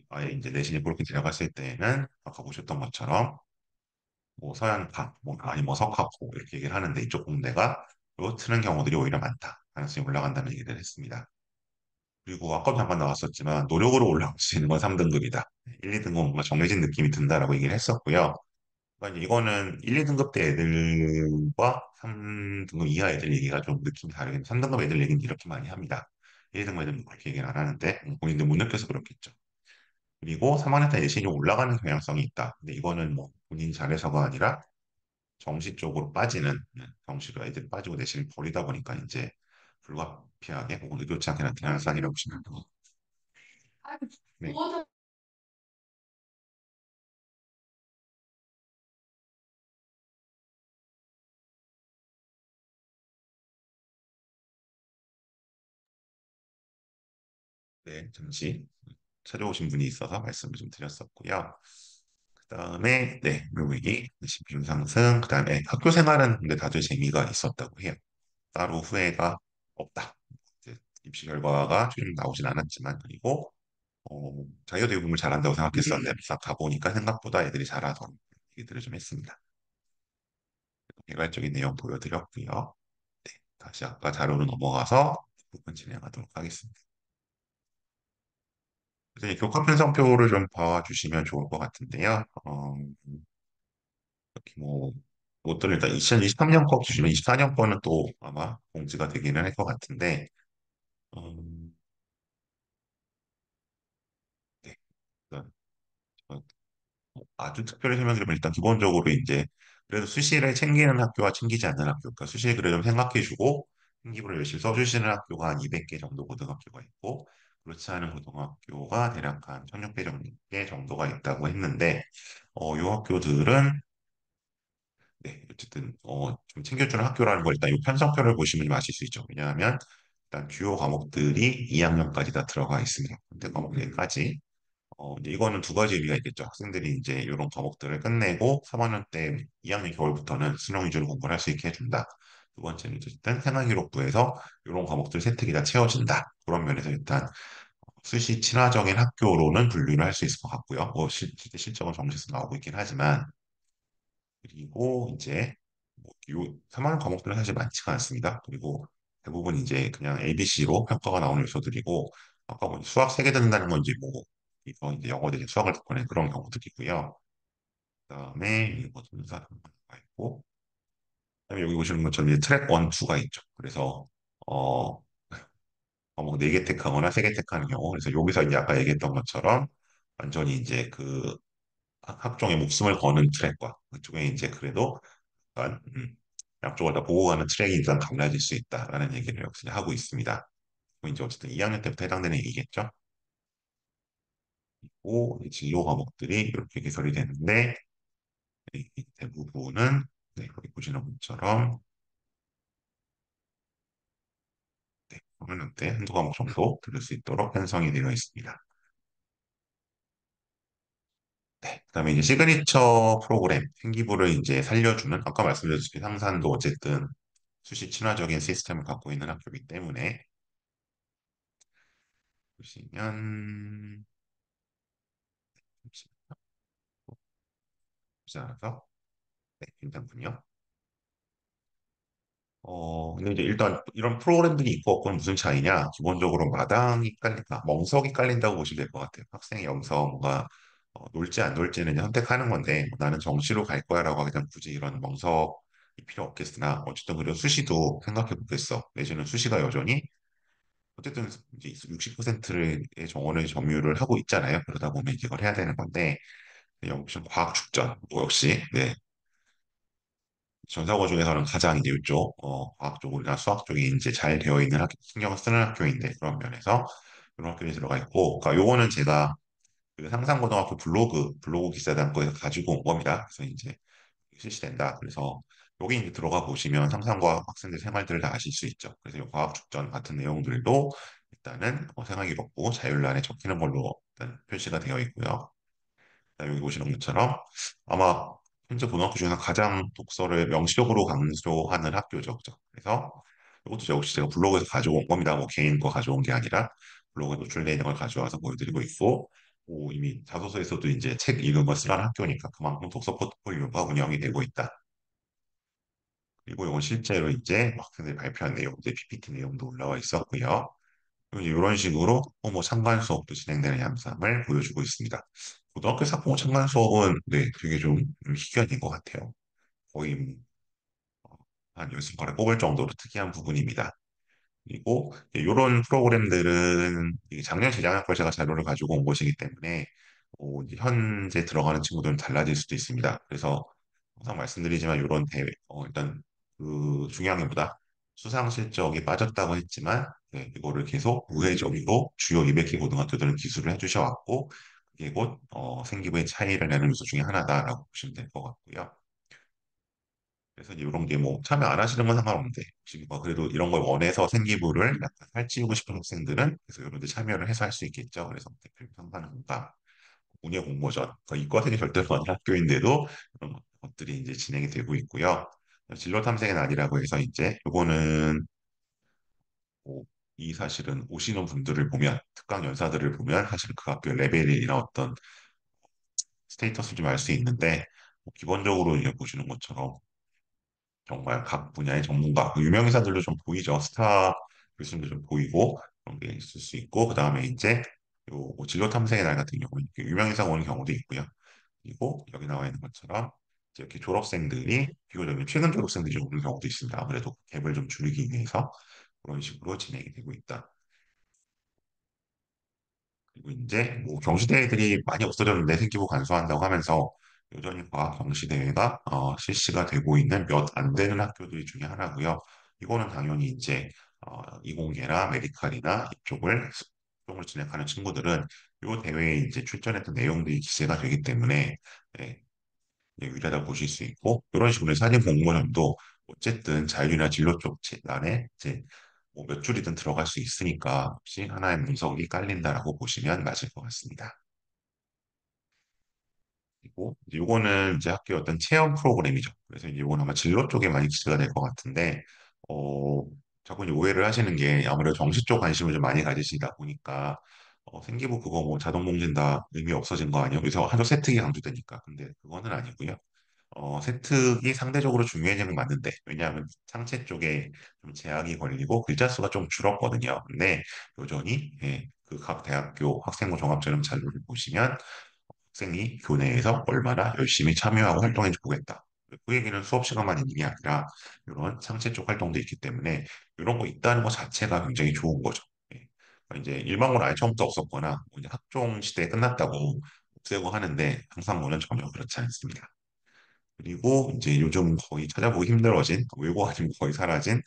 아예 이제 내신이 그렇게 들어갔을 때에는 아까 보셨던 것처럼 뭐 서양파 뭐 아니 뭐 석학고 이렇게 얘기를 하는데 이쪽 공대가 로 트는 경우들이 오히려 많다. 가능성이 올라간다는 얘기를 했습니다. 그리고 아까도 잠깐 나왔었지만 노력으로 올라올 수 있는 건 3등급이다. 1, 2등급은 뭔가 정해진 느낌이 든다라고 얘기를 했었고요. 그러니까 이거는 1, 2등급 대 애들과 3등급 이하 애들 얘기가 좀 느낌이 다르긴 3등급 애들 얘기는 이렇게 많이 합니다. 1등급 애들은 그렇게 얘기는 안 하는데 본인들 못 느껴서 그렇겠죠. 그리고 3학년 때 내신이 올라가는 경향성이 있다. 근데 이거는 뭐 본인 잘해서가 아니라 정시 쪽으로 빠지는 정시로 애들이 빠지고 내신을 버리다 보니까 이제 불가피하게 혹은 의도치 않게 나타나는 현상이라고 보시면 됩니다. 네. 네, 잠시 찾아오신 분이 있어서 말씀을 좀 드렸었고요. 그다음에 네, 묘미기, 신비중 상승, 그다음에 학교 생활은 근데 다들 재미가 있었다고 해요. 따로 후회가 없다. 이제 입시 결과가 좀 나오진 않았지만 그리고 자기가 되게 공부를 잘한다고 생각했었는데 막상 가보니까 생각보다 애들이 잘하더라고요. 얘기들을 좀 했습니다. 개괄적인 내용 보여드렸고요. 네, 다시 아까 자료로 넘어가서 부분 진행하도록 하겠습니다. 그래서 이 교과 편성표를 좀 봐주시면 좋을 것 같은데요. 이렇게 뭐 그것들을 일단 2023년 거 주시면 24년 거는 또 아마 공지가 되기는 할 것 같은데 음, 네. 일단 아주 특별히 설명드리면 일단 기본적으로 이제 그래도 수시를 챙기는 학교와 챙기지 않는 학교, 그러니까 수시를 그래도 좀 생각해주고 필기부를 열심히 써주시는 학교가 한 200개 정도 고등학교가 있고 그렇지 않은 고등학교가 대략 한 1600개 정도가 있다고 했는데 이 학교들은 네, 어쨌든 좀 챙겨주는 학교라는 걸 일단 이 편성표를 보시면 좀 아실 수 있죠. 왜냐하면 일단 주요 과목들이 2학년까지 다 들어가 있습니다. 근데 과목 4가지. 이제 이거는 두 가지 의미가 있겠죠. 학생들이 이제 이런 과목들을 끝내고 3학년 때 2학년 겨울부터는 수능 위주로 공부를 할 수 있게 해준다. 두 번째는 어쨌든 생활기록부에서 이런 과목들 세특이 다 채워진다. 그런 면에서 일단 수시 친화적인 학교로는 분류를 할 수 있을 것 같고요. 뭐 실제 실적은 정시에서 나오고 있긴 하지만 그리고 이제 뭐요 3학년 과목들은 사실 많지가 않습니다. 그리고 대부분 이제 그냥 ABC로 평가가 나오는 요소들이고 아까 뭐 수학 3개 듣는다는 건 이제 뭐 이거 이제 영어 대신 수학을 듣거나 그런 경우들이고요. 그다음에 이거 분사 가 있고 그다음에 여기 보시는 것처럼 이제 트랙 1, 2가 있죠. 그래서 어 과목 4개 택하거나 3개 택하는 경우 그래서 여기서 이제 아까 얘기했던 것처럼 완전히 이제 그 학종의 목숨을 거는 트랙과 그쪽에 이제 그래도 약간, 양쪽을 다 보고 가는 트랙이 일단 갈라질 수 있다라는 얘기를 역시 하고 있습니다. 그럼 이제 어쨌든 2학년 때부터 해당되는 얘기겠죠. 그리고 이 진로 과목들이 이렇게 개설이 되는데 이 대부분은 네, 여기 보시는 것처럼 네, 3학년 때 한두 과목 정도 들을 수 있도록 편성이 되어 있습니다. 네, 그다음에 이제 시그니처 프로그램 생기부를 이제 살려주는 아까 말씀드렸듯이 상산도 어쨌든 수시 친화적인 시스템을 갖고 있는 학교이기 때문에 보시면 보지 않아서 네, 괜찮군요. 근데 이제 일단 이런 프로그램들이 있고 없고는 무슨 차이냐? 기본적으로 마당이 깔린다, 멍석이 깔린다고 보시면 될 것 같아요. 학생의 영성과 놀지 안 놀지는 이제 선택하는 건데 뭐 나는 정시로 갈 거야라고 하기 전 굳이 이런 멍석이 필요 없겠으나 어쨌든 그리고 수시도 생각해 보겠어. 내지는 수시가 여전히 어쨌든 이제 60%의 정원의 점유를 하고 있잖아요. 그러다 보면 이제 이걸 해야 되는 건데 역시 과학 축전 뭐 역시 네 전사고 중에서는 가장 이제 이쪽 과학 쪽이나 수학 쪽이 이제 잘 되어 있는 신경을 쓰는 학교인데 그런 면에서 그런 학교에 들어가 있고 그러니까 요거는 제가 그 상산고등학교 블로그 기사 담고에서 가지고 온 겁니다. 그래서 이제 실시된다. 그래서 여기 이제 들어가 보시면 상상과학 학생들 생활들을 다 아실 수 있죠. 그래서 이 과학 축전 같은 내용들도 일단은 생활기록부 자율란에 적히는 걸로 일단 표시가 되어 있고요. 여기 보시는 것처럼 아마 현재 고등학교 중에서 가장 독서를 명시적으로 강조하는 학교죠. 그죠? 그래서 이것도 역시 제가 블로그에서 가져온 겁니다. 뭐 개인 거 가져온 게 아니라 블로그에 노출되어 있는 걸 가져와서 보여드리고 있고 뭐 이미 자소서에서도 이제 책 읽은 거 쓰라는 학교니까 그만큼 독서 포트폴리오가 운영이 되고 있다. 그리고 이건 실제로 이제 학생들이 발표한 내용들, PPT 내용도 올라와 있었고요. 이런 식으로 뭐 참관 수업도 진행되는 양상을 보여주고 있습니다. 고등학교 사고 참관 수업은 네, 되게 좀 희귀한 것 같아요. 거의 한 10손가락 꼽을 정도로 특이한 부분입니다. 그리고 이런 프로그램들은 이게 작년, 재작년 걸 제가 자료를 가지고 온 것이기 때문에 이제 현재 들어가는 친구들은 달라질 수도 있습니다. 그래서 항상 말씀드리지만 이런 대회, 일단 그 중요한 게 보다 수상 실적이 빠졌다고 했지만 네, 이거를 계속 우회적으로 주요 200개 고등학교들은 기술을 해주셔 왔고 그게 곧 생기부의 차이를 내는 요소 중에 하나다라고 보시면 될 것 같고요. 그래서 이제 이런 게 뭐 참여 안 하시는 건 상관없는데 혹시 뭐 그래도 이런 걸 원해서 생기부를 약간 살찌우고 싶은 학생들은 그래서 이런 데 참여를 해서 할 수 있겠죠. 그래서 대표 평가는 공과 운영 공모전 이과생이 절대로 아닌 학교인데도 그런 것들이 이제 진행이 되고 있고요. 진로 탐색의 날이라고 해서 이제 요거는 뭐 이 사실은 오시는 분들을 보면 특강 연사들을 보면 사실 그 학교의 레벨이나 어떤 스테이터스를 좀 알 수 있는데 뭐 기본적으로 이제 보시는 것처럼 정말 각 분야의 전문가, 그 유명 인사들도 좀 보이죠. 스타 교수님도 좀 보이고 그런 게 있을 수 있고, 그 다음에 이제 요뭐 진로 탐색의 날 같은 경우는 이렇게 유명 인사가 오는 경우도 있고요. 그리고 여기 나와 있는 것처럼 이제 이렇게 졸업생들이 비교적 최근 졸업생들이 좀 오는 경우도 있습니다. 아무래도 갭을 좀 줄이기 위해서 그런 식으로 진행이 되고 있다. 그리고 이제 뭐 경시대회들이 많이 없어졌는데 생기부 간소화한다고 하면서 여전히 과학 경시대회가 실시가 되고 있는 몇 안 되는 학교들 중에 하나고요. 이거는 당연히 이제 이공계나 메디칼이나 이쪽을 진행하는 친구들은 이 대회에 이제 출전했던 내용들이 기재가 되기 때문에 네, 유리하다 보실 수 있고 이런 식으로 사진 공모전도 어쨌든 자율이나 진로 쪽 안에 이제 뭐 몇 줄이든 들어갈 수 있으니까 혹시 하나의 문석이 깔린다라고 보시면 맞을 것 같습니다. 그리고 이제 요거는 이제 학교의 어떤 체험 프로그램이죠. 그래서 이제 요건 아마 진로 쪽에 많이 기초가 될 것 같은데 어 자꾸 이제 오해를 하시는 게 아무래도 정시 쪽 관심을 좀 많이 가지시다 보니까 생기부 그거 뭐 자동 봉진다 의미 없어진 거 아니에요? 그래서 한쪽 세특이 강조되니까 근데 그거는 아니고요. 세특이 상대적으로 중요해지는 건 맞는데, 왜냐하면 상체 쪽에 좀 제약이 걸리고 글자 수가 좀 줄었거든요. 근데 여전히 예, 그 각 대학교 학생부 종합전형 자료를 보시면 학생이 교내에서 얼마나 열심히 참여하고 활동했는지 보겠다. 그 얘기는 수업 시간만 있는 게 아니라 이런 상체 쪽 활동도 있기 때문에 이런 거 있다는 것 자체가 굉장히 좋은 거죠. 예. 그러니까 이제 일반고는 아예 처음부터 없었거나 뭐 이제 학종 시대에 끝났다고 없애고 하는데 항상고는 전혀 그렇지 않습니다. 그리고 이제 요즘 거의 찾아보기 힘들어진 외고 아니면 거의 사라진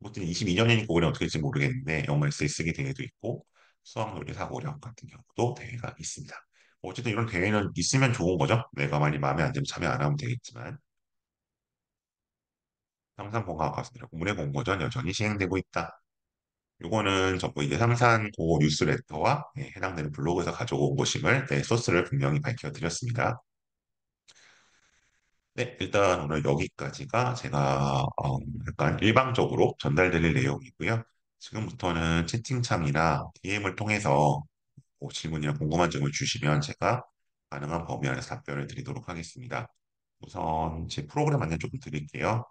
아무튼 22년이니까 올해 어떻게 될지 모르겠는데 영어 에세이 쓰기 대회도 있고 수학 논리 사고력 같은 경우도 대회가 있습니다. 어쨌든 이런 대회는 있으면 좋은 거죠. 내가 많이 마음에 안 들면 참여 안 하면 되겠지만 상산공학 과학습니다. 문해 공모전 여전히 시행되고 있다. 요거는 저거 이제 상산고 뉴스레터와 해당되는 블로그에서 가져온 것임을 소스를 분명히 밝혀드렸습니다. 네, 일단 오늘 여기까지가 제가 약간 일방적으로 전달드릴 내용이고요. 지금부터는 채팅창이나 DM을 통해서 뭐 질문이나 궁금한 점을 주시면 제가 가능한 범위 안에서 답변을 드리도록 하겠습니다. 우선 제 프로그램 안내 조금 드릴게요.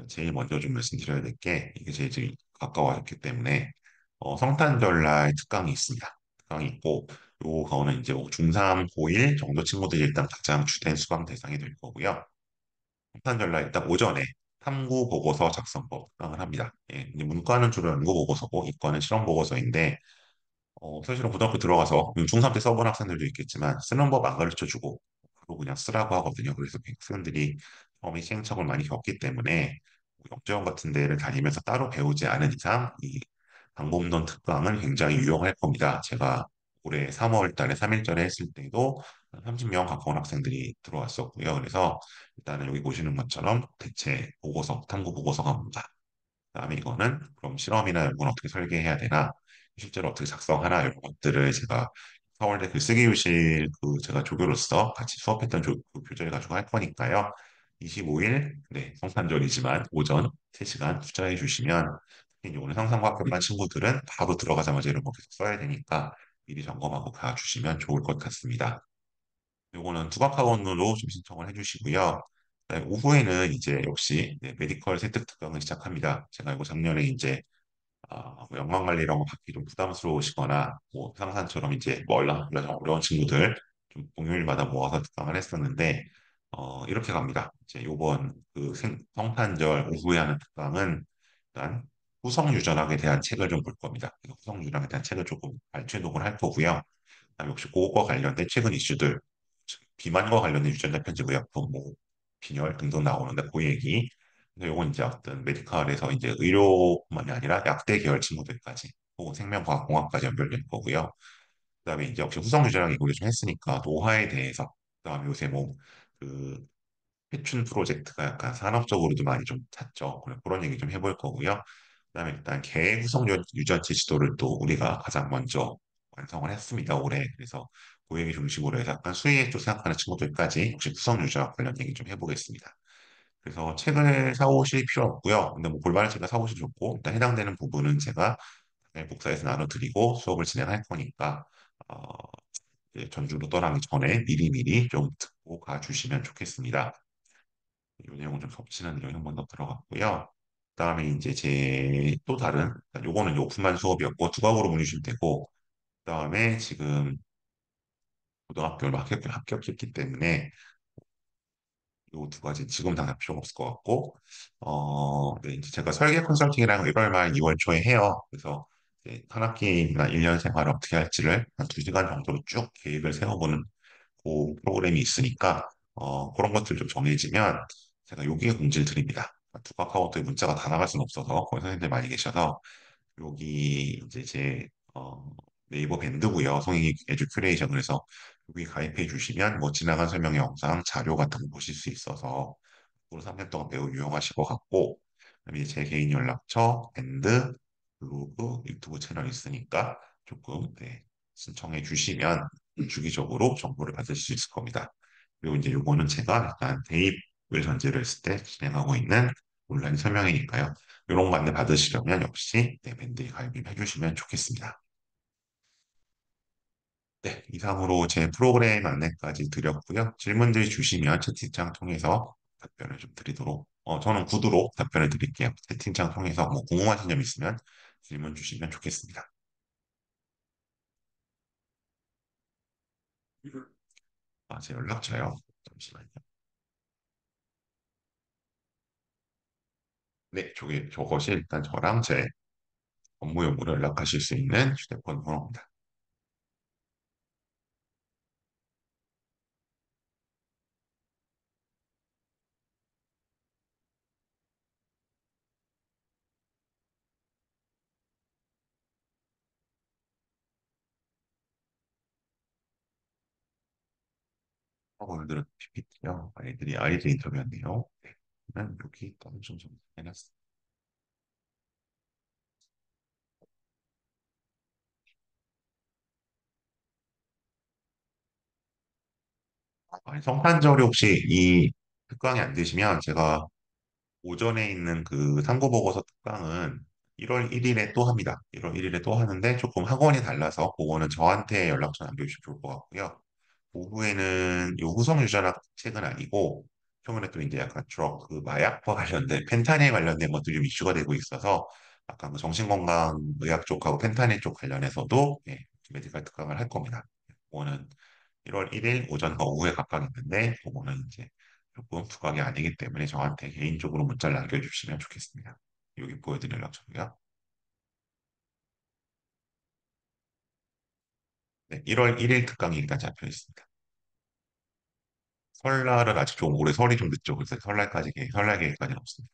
제일 먼저 좀 말씀드려야 될 게 이게 제일 가까워졌기 때문에 성탄절날 특강이 있습니다. 특강이 있고, 요거는 이제 뭐 중3, 고1 정도 친구들이 일단 가장 주된 수강 대상이 될 거고요. 평탄절날 일단 오전에 탐구 보고서 작성법 특강을 합니다. 예, 이제 문과는 주로 연구 보고서고 이과는 실험 보고서인데 사실은 고등학교 들어가서 중3 때 써본 학생들도 있겠지만 쓰는 법 안 가르쳐 주고 바로 그냥 쓰라고 하거든요. 그래서 그 학생들이 처음에 시행착오를 많이 겪기 때문에 뭐 영재원 같은 데를 다니면서 따로 배우지 않은 이상 이 방법론 특강은 굉장히 유용할 겁니다. 제가 올해 3월 달에 3일절에 했을 때도 한 30명 가까운 학생들이 들어왔었고요. 그래서 일단은 여기 보시는 것처럼 대체 보고서, 탐구 보고서가 뭔가, 그다음에 이거는 그럼 실험이나 연구는 어떻게 설계해야 되나, 실제로 어떻게 작성하나 이런 것들을 제가 서울대 글쓰기 교실 그 제가 조교로서 같이 수업했던 그 교재를 가지고 할 거니까요. 25일, 네, 성탄절이지만 오전 3시간 투자해 주시면 특히 이제 오늘 상상과학교반 친구들은 바로 들어가자마자 이런 거 계속 써야 되니까 미리 점검하고 가주시면 좋을 것 같습니다. 요거는 두각학원으로 좀 신청을 해주시고요. 그다음에 오후에는 이제 역시 네, 메디컬 세특 특강을 시작합니다. 제가 이거 작년에 이제 뭐 연관관리 이런 거 받기 좀 부담스러우시거나 뭐 상산처럼 이제 뭐 어려운 친구들 좀 공휴일마다 모아서 특강을 했었는데 이렇게 갑니다. 이제 요번 그 성탄절 오후에 하는 특강은 일단 후성 유전학에 대한 책을 좀 볼 겁니다. 후성 유전학에 대한 책을 조금 발췌독을 할 거고요. 그다음에 혹시 그거와 관련된 최근 이슈들, 비만과 관련된 유전자 편집 의약품, 뭐 빈혈 등등 나오는데 그 얘기. 근데 요건 이제 어떤 메디컬에서 이제 의료뿐만이 아니라 약대 계열 친구들까지 혹은 생명과학공학까지 연결될 거고요. 그다음에 이제 역시 후성 유전학 얘기를 좀 했으니까 노화에 대해서, 그다음에 요새 뭐그 회춘 프로젝트가 약간 산업적으로도 많이 좀 찼죠. 그런 얘기 좀 해볼 거고요. 그다음에 일단 개 구성 유전체 지도를 또 우리가 가장 먼저 완성을 했습니다. 올해. 그래서 그 얘기 중심으로 해서 약간 수의에 쪽 생각하는 친구들까지 혹시 구성 유전 관련 얘기 좀 해보겠습니다. 그래서 책을 사오실 필요 없고요. 근데 뭐 골반을 제가 사오셔도 좋고 일단 해당되는 부분은 제가 복사해서 나눠드리고 수업을 진행할 거니까 어, 이제 전주로 떠나기 전에 미리미리 좀 듣고 가주시면 좋겠습니다. 이 내용은 좀 겹치는 내용이 한 번 더 들어갔고요. 그다음에 이제 제 또 다른 요거는 오픈반 수업이었고 두 과목으로 보내주시면 되고 그다음에 지금 고등학교를 합격했기 때문에 요 두 가지 지금 당장 필요가 없을 것 같고 네, 이제 제가 설계 컨설팅이랑 1월 말 2월 초에 해요. 그래서 이제 한 학기나 1년 생활을 어떻게 할지를 한 2시간 정도로 쭉 계획을 세워보는 그 프로그램이 있으니까 그런 것들 좀 정해지면 제가 여기에 공지를 드립니다. 두각 카운터에 문자가 다 나갈 수는 없어서 거기 선생님들 많이 계셔서 여기 이제 제 네이버 밴드고요. 성인이 에듀 큐레이션 그래서 여기 가입해 주시면 뭐 지나간 설명 영상, 자료 같은 거 보실 수 있어서 앞으로 3년 동안 매우 유용하실 것 같고 그다음에 제 개인 연락처, 밴드, 블로그, 유튜브 채널 있으니까 조금 네, 신청해 주시면 주기적으로 정보를 받을 수 있을 겁니다. 그리고 이제 요거는 제가 약간 대입을 전제로 했을 때 진행하고 있는 온라인 설명이니까요. 이런 거 안내 받으시려면 역시 네, 밴드에 가입해 주시면 좋겠습니다. 네, 이상으로 제 프로그램 안내까지 드렸고요. 질문들 주시면 채팅창 통해서 답변을 좀 드리도록, 저는 구두로 답변을 드릴게요. 채팅창 통해서 뭐 궁금하신 점 있으면 질문 주시면 좋겠습니다. 제 연락처요. 잠시만요. 네, 저것이 일단 저랑 제 업무용으로 연락하실 수 있는 휴대폰 번호입니다. 오늘들은 PPT요. 아이들 인터뷰였네요. 네, 그러면 여기 좀 해놨습니다. 성탄절이 혹시 이 특강이 안 되시면 제가 오전에 있는 그 상고보고서 특강은 1월 1일에 또 합니다. 1월 1일에 또 하는데 조금 학원이 달라서 그거는 저한테 연락처 남겨주시면 좋을 것 같고요. 오후에는 요 후성 유전학 책은 아니고 최근에 또 이제 약간 주로 그 마약과 관련된 펜타닐 관련된 것들이 좀 이슈가 되고 있어서 약간 그 정신건강의학 쪽하고 펜타닐 쪽 관련해서도 예, 메디컬 특강을 할 겁니다. 그거는 1월 1일 오전과 오후에 각각 있는데 그거는 이제 조금 부각이 아니기 때문에 저한테 개인적으로 문자를 남겨주시면 좋겠습니다. 여기 보여드릴 연락처고요. 네, 1월 1일 특강이 일단 잡혀 있습니다. 설날은 아직 좀 올해 설이 좀 늦죠. 그래서 설날 계획까지는 없습니다.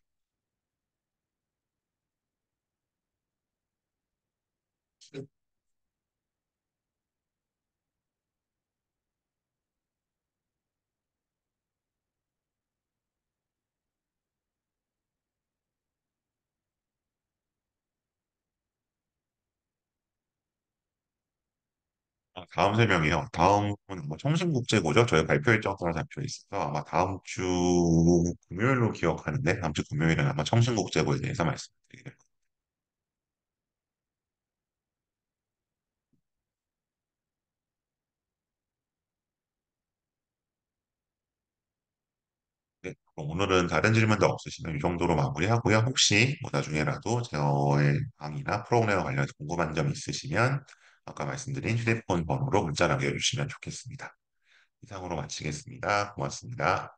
다음 설명이요. 다음은 뭐 청신국제고죠. 저희 발표 일정 따라 잡혀 있어서 아마 다음 주 금요일로 기억하는데 다음 주 금요일은 아마 청신국제고에 대해서 말씀드리겠습니다. 네, 그럼 오늘은 다른 질문도 없으시면 이 정도로 마무리하고요. 혹시 뭐 나중에라도 저의 강의나 프로그램과 관련해서 궁금한 점 있으시면 아까 말씀드린 휴대폰 번호로 문자 남겨주시면 좋겠습니다. 이상으로 마치겠습니다. 고맙습니다.